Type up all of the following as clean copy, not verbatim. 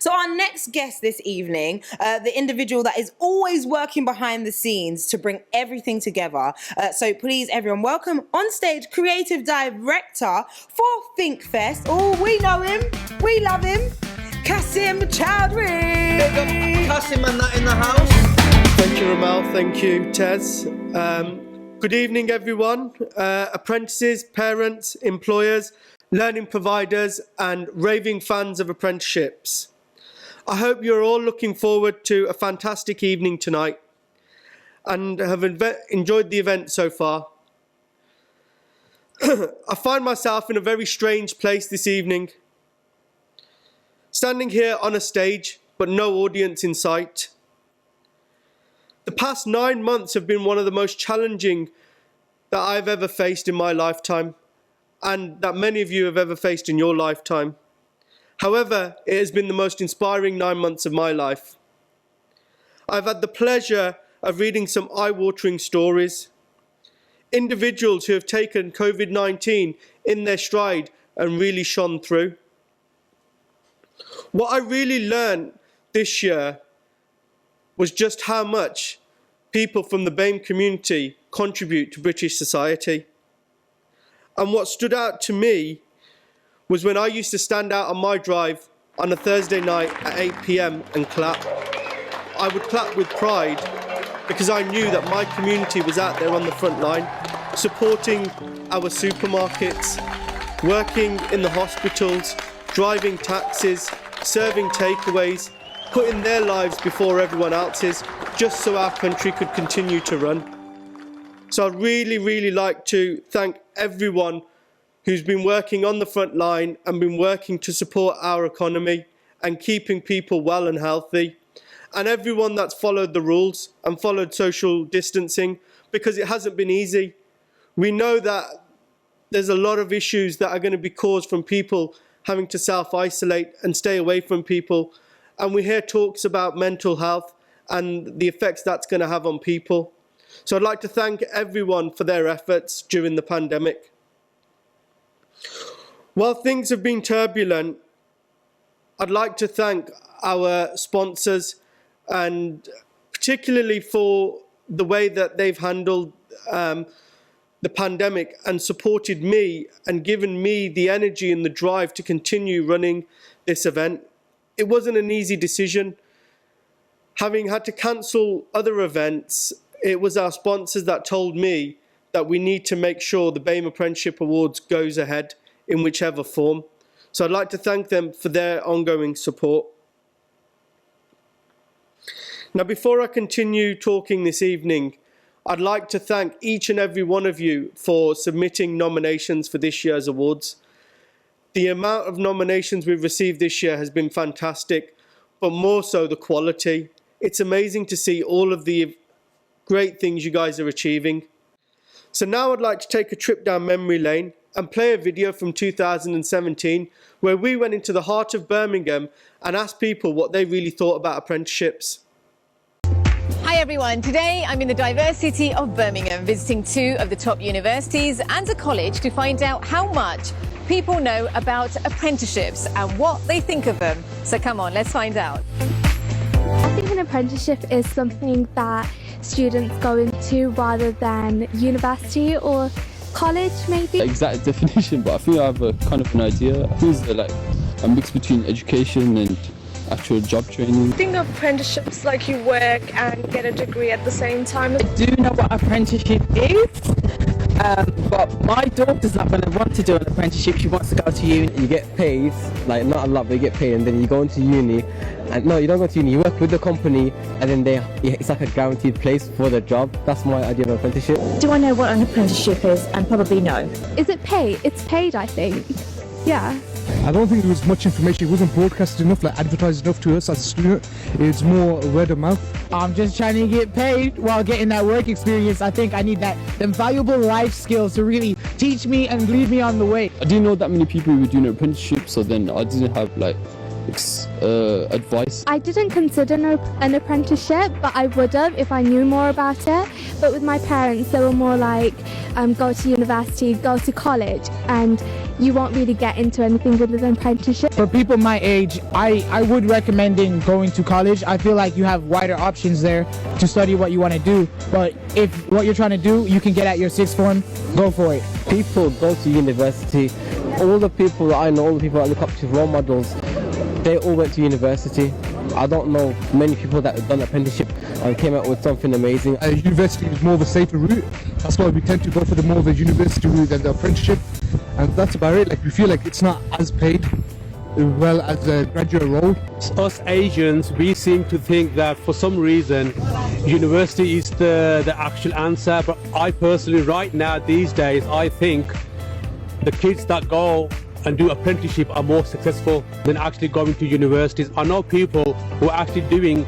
So our next guest this evening, the individual that is always working behind the scenes to bring everything together. So please, everyone, welcome on stage Creative Director for ThinkFest. Oh, we know him. We love him. Kasim Choudhry. Kasim and that in the house. Thank you, Ramal. Thank you, Tez. Good evening, everyone. Apprentices, parents, employers, learning providers, and raving fans of apprenticeships. I hope you're all looking forward to a fantastic evening tonight and have enjoyed the event so far. I find myself in a very strange place this evening, standing here on a stage, but no audience in sight. The past 9 months have been one of the most challenging that I've ever faced in my lifetime, and that many of you have ever faced in your lifetime. However, it has been the most inspiring 9 months of my life. I've had the pleasure of reading some eye-watering stories, individuals who have taken COVID-19 in their stride and really shone through. What I really learned this year was just how much people from the BAME community contribute to British society. And what stood out to me was when I used to stand out on my drive on a Thursday night at 8 p.m. and clap. I would clap with pride because I knew that my community was out there on the front line, supporting our supermarkets, working in the hospitals, driving taxis, serving takeaways, putting their lives before everyone else's, just so our country could continue to run. So I'd really like to thank everyone who's been working on the front line and been working to support our economy and keeping people well and healthy, and everyone that's followed the rules and followed social distancing, because it hasn't been easy. We know that there's a lot of issues that are going to be caused from people having to self-isolate and stay away from people. And we hear talks about mental health and the effects that's going to have on people. So I'd like to thank everyone for their efforts during the pandemic. While things have been turbulent, I'd like to thank our sponsors, and particularly for the way that they've handled the pandemic and supported me and given me the energy and the drive to continue running this event. It wasn't an easy decision. Having had to cancel other events, it was our sponsors that told me that we need to make sure the BAME Apprenticeship Awards goes ahead in whichever form. So I'd like to thank them for their ongoing support. Now, before I continue talking this evening, I'd like to thank each and every one of you for submitting nominations for this year's awards. The amount of nominations we've received this year has been fantastic, but more so the quality. It's amazing to see all of the great things you guys are achieving. So now I'd like to take a trip down memory lane and play a video from 2017 where we went into the heart of Birmingham and asked people what they really thought about apprenticeships. Hi everyone, today I'm in the diverse city of Birmingham visiting two of the top universities and a college to find out how much people know about apprenticeships and what they think of them. So come on, let's find out. I think an apprenticeship is something that students go into rather than university or college maybe. Exact definition, but I think I have a kind of an idea. I think it's like a mix between education and actual job training. I think apprenticeships like you work and get a degree at the same time. I do know what apprenticeship is, but my daughter's not going to want to do an apprenticeship. She wants to go to uni. You get paid, like not a lot, but you get paid, and then you go into uni. And no, you don't go to uni, you work with the company, and then it's like a guaranteed place for the job. That's my idea of an apprenticeship. Do I know what an apprenticeship is? And probably no. Is it paid? It's paid, I think. Yeah. I don't think there was much information. It wasn't broadcasted enough, like advertised enough to us as a student. It's more word of mouth. I'm just trying to get paid while getting that work experience. I think I need them valuable life skills to really teach me and lead me on the way. I didn't know that many people were doing apprenticeships, so then I didn't have like advice? I didn't consider an apprenticeship, but I would have if I knew more about it. But with my parents, they were more like, go to university, go to college, and you won't really get into anything with an apprenticeship. For people my age, I would recommend going to college. I feel like you have wider options there to study what you want to do. But if what you're trying to do, you can get at your sixth form, go for it. People go to university. All the people that I know, all the people I look up to, role models, they all went to university. I don't know many people that have done apprenticeship and came out with something amazing. University is more of a safer route. That's why we tend to go for the more of the university route than the apprenticeship. And that's about it. Like, we feel like it's not as paid well as a graduate role. Us Asians, we seem to think that for some reason university is the actual answer, but I personally, right now, these days, I think the kids that go and do apprenticeship are more successful than actually going to universities. I know people who are actually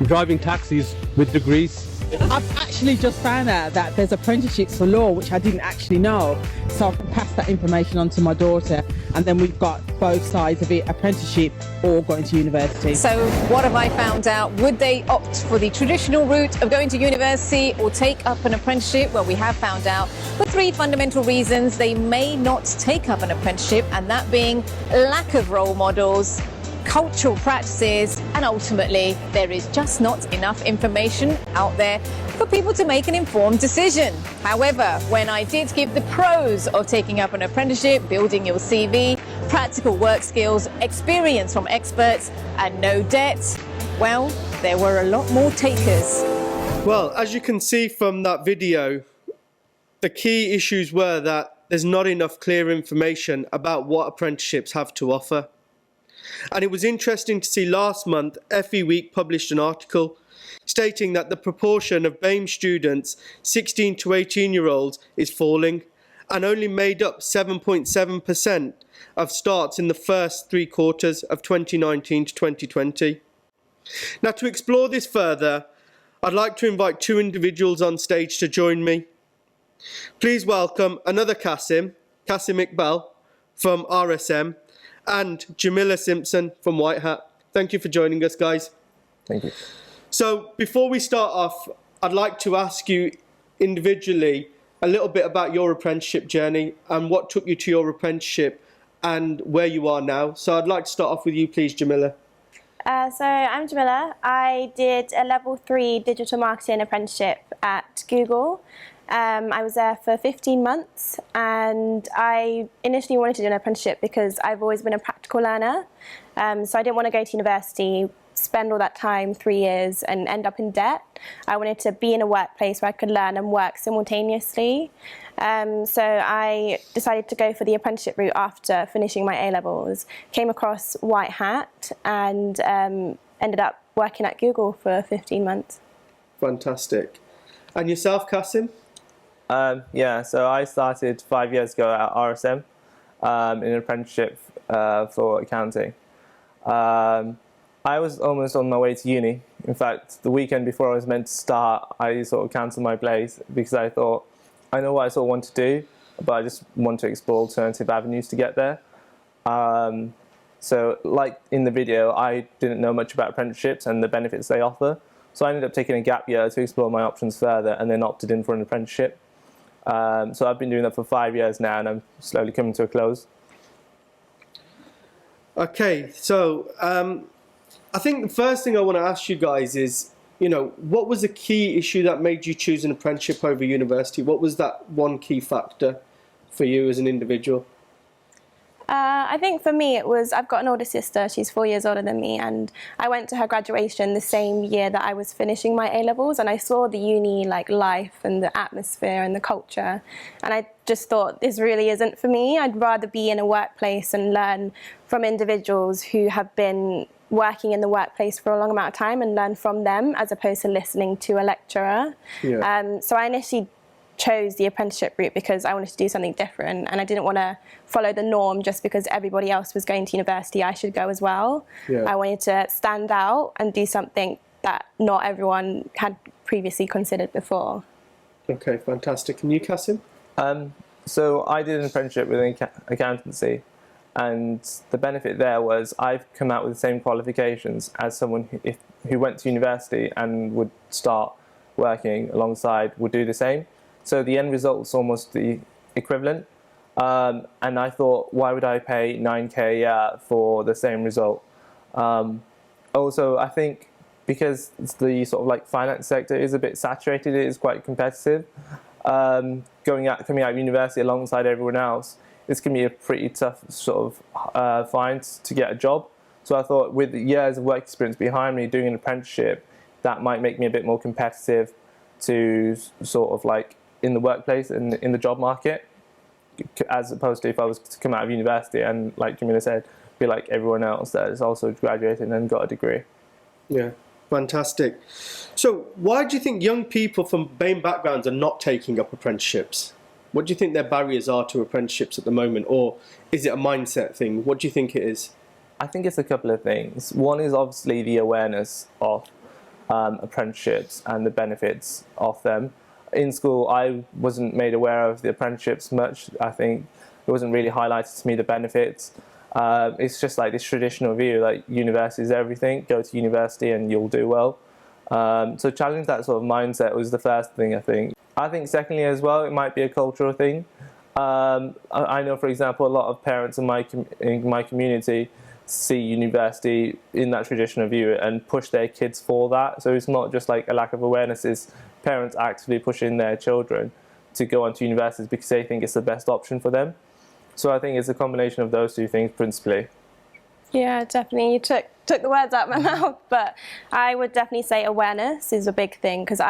driving taxis with degrees. I've actually just found out that there's apprenticeships for law, which I didn't actually know. So I can pass that information on to my daughter. And then we've got both sides of it, apprenticeship or going to university. So what have I found out? Would they opt for the traditional route of going to university or take up an apprenticeship? Well, we have found out for 3 fundamental reasons they may not take up an apprenticeship, and that being lack of role models, cultural practices, and ultimately there is just not enough information out there for people to make an informed decision. However, when I did give the pros of taking up an apprenticeship, building your CV, practical work skills, experience from experts, and no debt, well, there were a lot more takers. Well, as you can see from that video, the key issues were that there's not enough clear information about what apprenticeships have to offer. And it was interesting to see last month FE Week published an article stating that the proportion of BAME students 16 to 18-year-olds is falling and only made up 7.7% of starts in the first 3 quarters of 2019 to 2020. Now, to explore this further, I'd like to invite 2 individuals on stage to join me. Please welcome another Kasim Iqbal from RSM, and Jamila Simpson from White Hat. Thank you for joining us, guys. Thank you. So before we start off, I'd like to ask you individually a little bit about your apprenticeship journey and what took you to your apprenticeship and where you are now. So I'd like to start off with you, please, Jamila. So I'm Jamila. I did a level 3 digital marketing apprenticeship at Google. I was there for 15 months, and I initially wanted to do an apprenticeship because I've always been a practical learner. So I didn't want to go to university, spend all that time, 3 years, and end up in debt. I wanted to be in a workplace where I could learn and work simultaneously. So I decided to go for the apprenticeship route after finishing my A-levels. Came across White Hat and ended up working at Google for 15 months. Fantastic. And yourself, Kasim? Yeah, so I started 5 years ago at RSM in an apprenticeship for accounting. I was almost on my way to uni. In fact, the weekend before I was meant to start, I sort of cancelled my place because I thought, I know what I sort of want to do, but I just want to explore alternative avenues to get there. So like in the video, I didn't know much about apprenticeships and the benefits they offer. So I ended up taking a gap year to explore my options further and then opted in for an apprenticeship. So I've been doing that for 5 years now, and I'm slowly coming to a close. Okay, so I think the first thing I want to ask you guys is, what was the key issue that made you choose an apprenticeship over university? What was that one key factor for you as an individual? I think for me it was, I've got an older sister, she's 4 years older than me, and I went to her graduation the same year that I was finishing my A-levels, and I saw the uni life and the atmosphere and the culture, and I just thought, this really isn't for me. I'd rather be in a workplace and learn from individuals who have been working in the workplace for a long amount of time and learn from them as opposed to listening to a lecturer. Yeah. So I initially chose the apprenticeship route because I wanted to do something different, and I didn't want to follow the norm just because everybody else was going to university. I should go as well. Yeah. I wanted to stand out and do something that not everyone had previously considered before. Okay, fantastic. And you, Kasim? So I did an apprenticeship within accountancy, And the benefit there was I've come out with the same qualifications as someone who went to university and would start working alongside would do the same. So the end result was almost the equivalent. And I thought, why would I pay 9k a year for the same result? Also, I think because the sort of like finance sector is a bit saturated, it is quite competitive. Coming out of university alongside everyone else, it's going to be a pretty tough sort of find to get a job. So I thought with years of work experience behind me doing an apprenticeship, that might make me a bit more competitive to sort of like in the workplace and in the job market, as opposed to if I was to come out of university and, like Jamila said, be like everyone else that has also graduated and got a degree. Yeah, fantastic. So why do you think young people from BAME backgrounds are not taking up apprenticeships? What do you think their barriers are to apprenticeships at the moment? Or is it a mindset thing? What do you think it is? I think it's a couple of things. One is obviously the awareness of apprenticeships and the benefits of them. In school, I wasn't made aware of the apprenticeships much. I think it wasn't really highlighted to me the benefits. It's just like this traditional view, like university is everything, go to university and you'll do well. So challenging that sort of mindset was the first thing, I think. I think secondly as well, it might be a cultural thing. I know, for example, a lot of parents in my community see university in that traditional view and push their kids for that. So it's not just like a lack of awareness, it's parents actively pushing their children to go on to universities because they think it's the best option for them. So I think it's a combination of those two things principally. Yeah, definitely. You took the words out of my mouth, but I would definitely say awareness is a big thing, because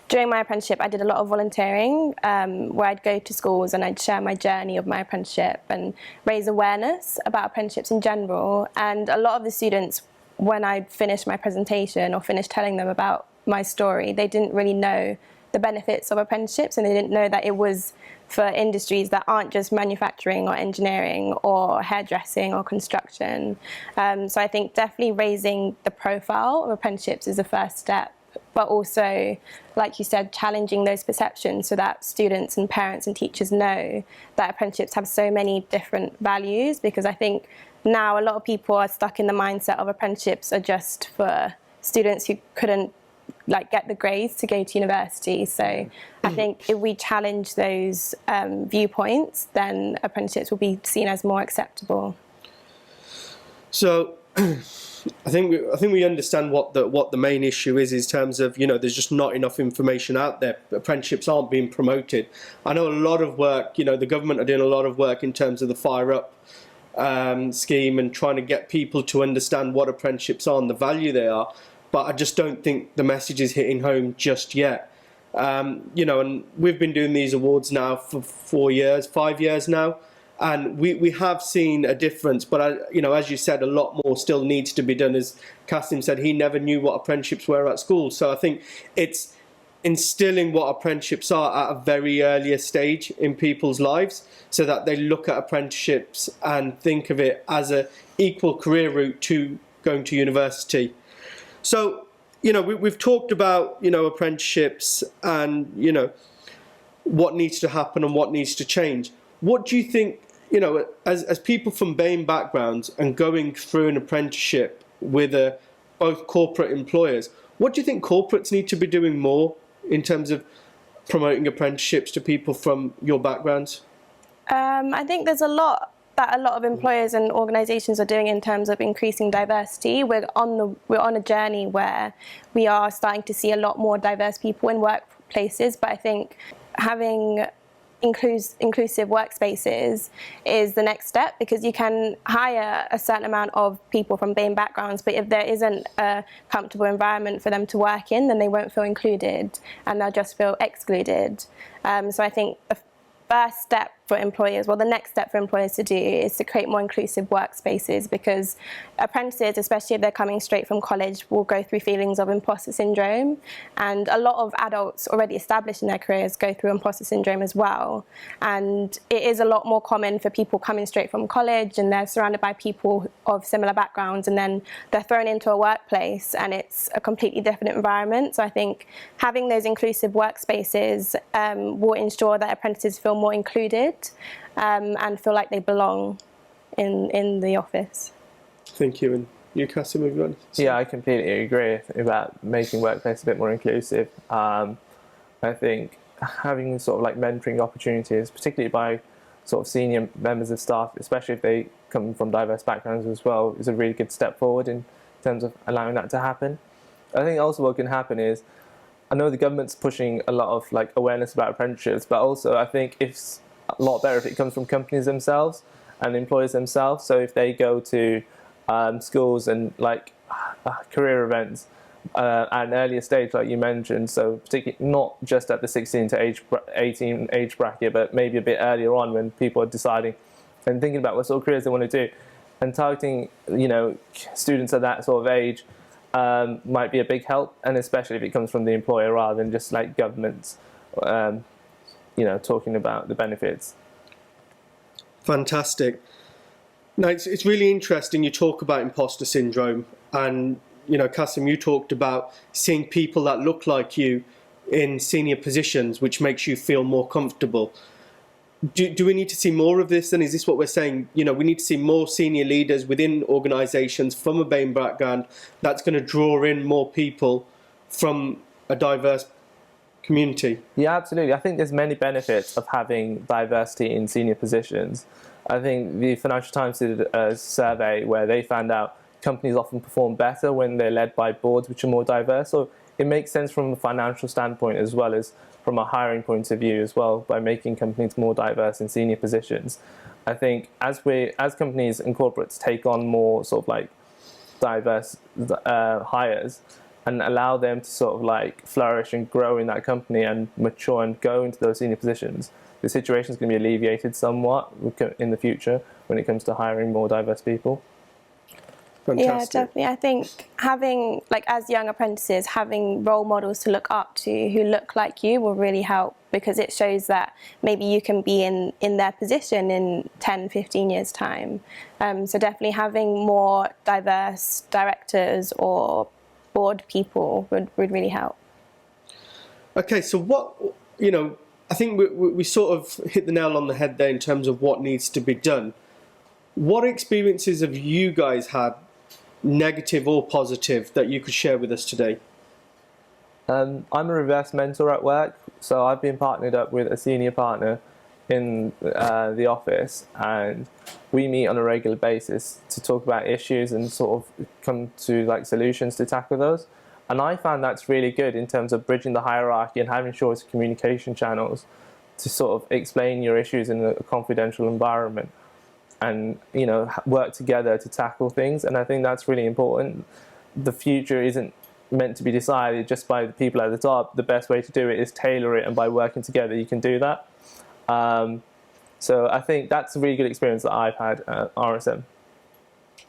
during my apprenticeship, I did a lot of volunteering where I'd go to schools and I'd share my journey of my apprenticeship and raise awareness about apprenticeships in general. And a lot of the students, when I finished my presentation or finished telling them about my story, they didn't really know the benefits of apprenticeships, and they didn't know that it was for industries that aren't just manufacturing or engineering or hairdressing or construction. So I think definitely raising the profile of apprenticeships is the first step, but also, like you said, challenging those perceptions so that students and parents and teachers know that apprenticeships have so many different values, because I think now a lot of people are stuck in the mindset of apprenticeships are just for students who couldn't get the grades to go to university. So I think if we challenge those viewpoints, then apprenticeships will be seen as more acceptable. So I think we understand what the main issue is in terms of, there's just not enough information out there. Apprenticeships aren't being promoted. I know a lot of work, the government are doing a lot of work in terms of the Fire Up scheme and trying to get people to understand what apprenticeships are and the value they are. But I just don't think the message is hitting home just yet. And we've been doing these awards now for 5 years now, and we have seen a difference. But as you said, a lot more still needs to be done. As Kasim said, he never knew what apprenticeships were at school. So I think it's instilling what apprenticeships are at a very earlier stage in people's lives, so that they look at apprenticeships and think of it as an equal career route to going to university. So, we've talked about, apprenticeships and, what needs to happen and what needs to change. What do you think, as people from BAME backgrounds and going through an apprenticeship with both corporate employers, what do you think corporates need to be doing more in terms of promoting apprenticeships to people from your backgrounds? I think there's a lot that a lot of employers and organisations are doing in terms of increasing diversity. We're on a journey where we are starting to see a lot more diverse people in workplaces, but I think having inclusive workspaces is the next step, because you can hire a certain amount of people from BAME backgrounds, but if there isn't a comfortable environment for them to work in, then they won't feel included and they'll just feel excluded. So I think the first step for employers, the next step for employers to do is to create more inclusive workspaces, because apprentices, especially if they're coming straight from college, will go through feelings of imposter syndrome, and a lot of adults already established in their careers go through imposter syndrome as well. And it is a lot more common for people coming straight from college and they're surrounded by people of similar backgrounds, and then they're thrown into a workplace and it's a completely different environment. So I think having those inclusive workspaces will ensure that apprentices feel more included and feel like they belong. in the office. Thank you. And you, Kasim, have you got? Yeah, I completely agree about making workplace a bit more inclusive. I think having sort of like mentoring opportunities, particularly by sort of senior members of staff, especially if they come from diverse backgrounds as well, is a really good step forward in terms of allowing that to happen. I think also what can happen is, I know the government's pushing a lot of like awareness about apprenticeships, but also I think it's a lot better if it comes from companies themselves and employers themselves. So if they go to schools and like career events at an earlier stage, like you mentioned, so particularly not just at the 16 to 18 age bracket, but maybe a bit earlier on when people are deciding and thinking about what sort of careers they want to do, and targeting, you know, students at that sort of age might be a big help, and especially if it comes from the employer rather than just like governments, you know, talking about the benefits. Fantastic. Now, it's really interesting you talk about imposter syndrome, and you know, Kasim, you talked about seeing people that look like you in senior positions, which makes you feel more comfortable. Do we need to see more of this? And is this what we're saying? You know, we need to see more senior leaders within organisations from a BAME background that's going to draw in more people from a diverse community. Yeah, absolutely. I think there's many benefits of having diversity in senior positions. I think the Financial Times did a survey where they found out companies often perform better when they're led by boards which are more diverse. So it makes sense from a financial standpoint as well as from a hiring point of view as well, by making companies more diverse in senior positions. I think as companies and corporates take on more sort of like diverse hires and allow them to sort of like flourish and grow in that company and mature and go into those senior positions, the situation is going to be alleviated somewhat in the future when it comes to hiring more diverse people. Fantastic. Yeah, definitely. I think having, like, as young apprentices, having role models to look up to who look like you will really help, because it shows that maybe you can be in their position in 10, 15 years' time. So definitely having more diverse directors or board people would really help. Okay, so what, you know, I think we sort of hit the nail on the head there in terms of what needs to be done. What experiences have you guys had, negative or positive, that you could share with us today? I'm a reverse mentor at work, so I've been partnered up with a senior partner in the office, and we meet on a regular basis to talk about issues and sort of come to like solutions to tackle those. And I found that's really good in terms of bridging the hierarchy and having choice communication channels to sort of explain your issues in a confidential environment, and, you know, work together to tackle things. And I think that's really important. The future isn't meant to be decided just by the people at the top. The best way to do it is tailor it, and by working together you can do that. So I think that's a really good experience that I've had at RSM.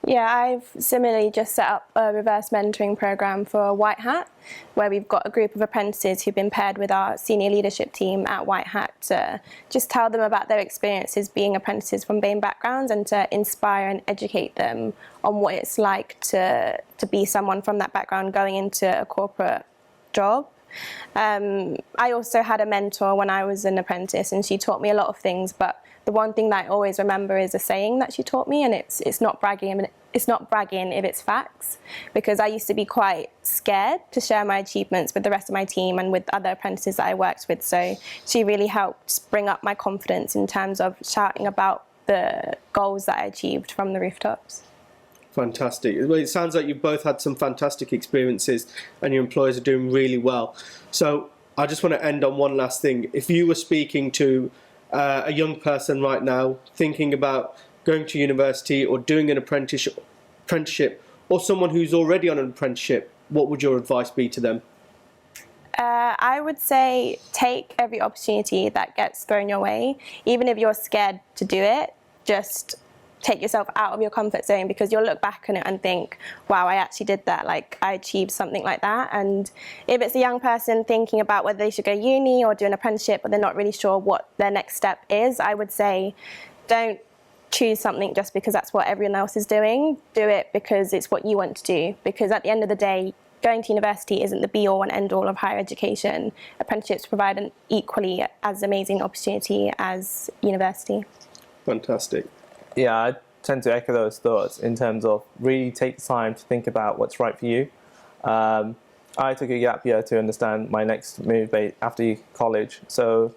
Yeah, I've similarly just set up a reverse mentoring program for White Hat, where we've got a group of apprentices who've been paired with our senior leadership team at White Hat to just tell them about their experiences being apprentices from BAME backgrounds, and to inspire and educate them on what it's like to be someone from that background going into a corporate job. I also had a mentor when I was an apprentice, and she taught me a lot of things, but the one thing that I always remember is a saying that she taught me, and it's not bragging. It's not bragging if it's facts, because I used to be quite scared to share my achievements with the rest of my team and with other apprentices that I worked with. So she really helped bring up my confidence in terms of shouting about the goals that I achieved from the rooftops. Fantastic. Well, it sounds like you've both had some fantastic experiences and your employers are doing really well. So I just want to end on one last thing. If you were speaking to a young person right now thinking about going to university or doing an apprenticeship, or someone who's already on an apprenticeship, what would your advice be to them? I would say take every opportunity that gets thrown your way. Even if you're scared to do it, just take yourself out of your comfort zone, because you'll look back on it and think, wow, I actually did that, like I achieved something like that. And if it's a young person thinking about whether they should go uni or do an apprenticeship, but they're not really sure what their next step is, I would say don't choose something just because that's what everyone else is doing. Do it because it's what you want to do, because at the end of the day, going to university isn't the be-all and end-all of higher education. Apprenticeships provide an equally as amazing opportunity as university. Fantastic. Yeah, I tend to echo those thoughts in terms of really take the time to think about what's right for you. I took a gap year to understand my next move after college. So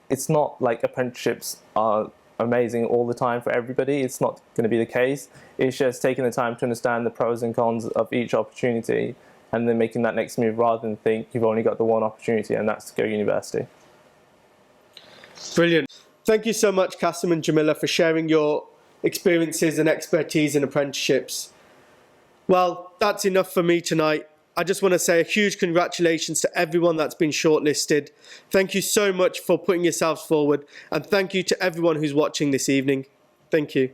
it's not like apprenticeships are amazing all the time for everybody. It's not going to be the case. It's just taking the time to understand the pros and cons of each opportunity and then making that next move rather than think you've only got the one opportunity, and that's to go to university. Brilliant. Thank you so much, Kasim and Jamila, for sharing your experiences and expertise in apprenticeships. Well, that's enough for me tonight. I just want to say a huge congratulations to everyone that's been shortlisted. Thank you so much for putting yourselves forward, and thank you to everyone who's watching this evening. Thank you.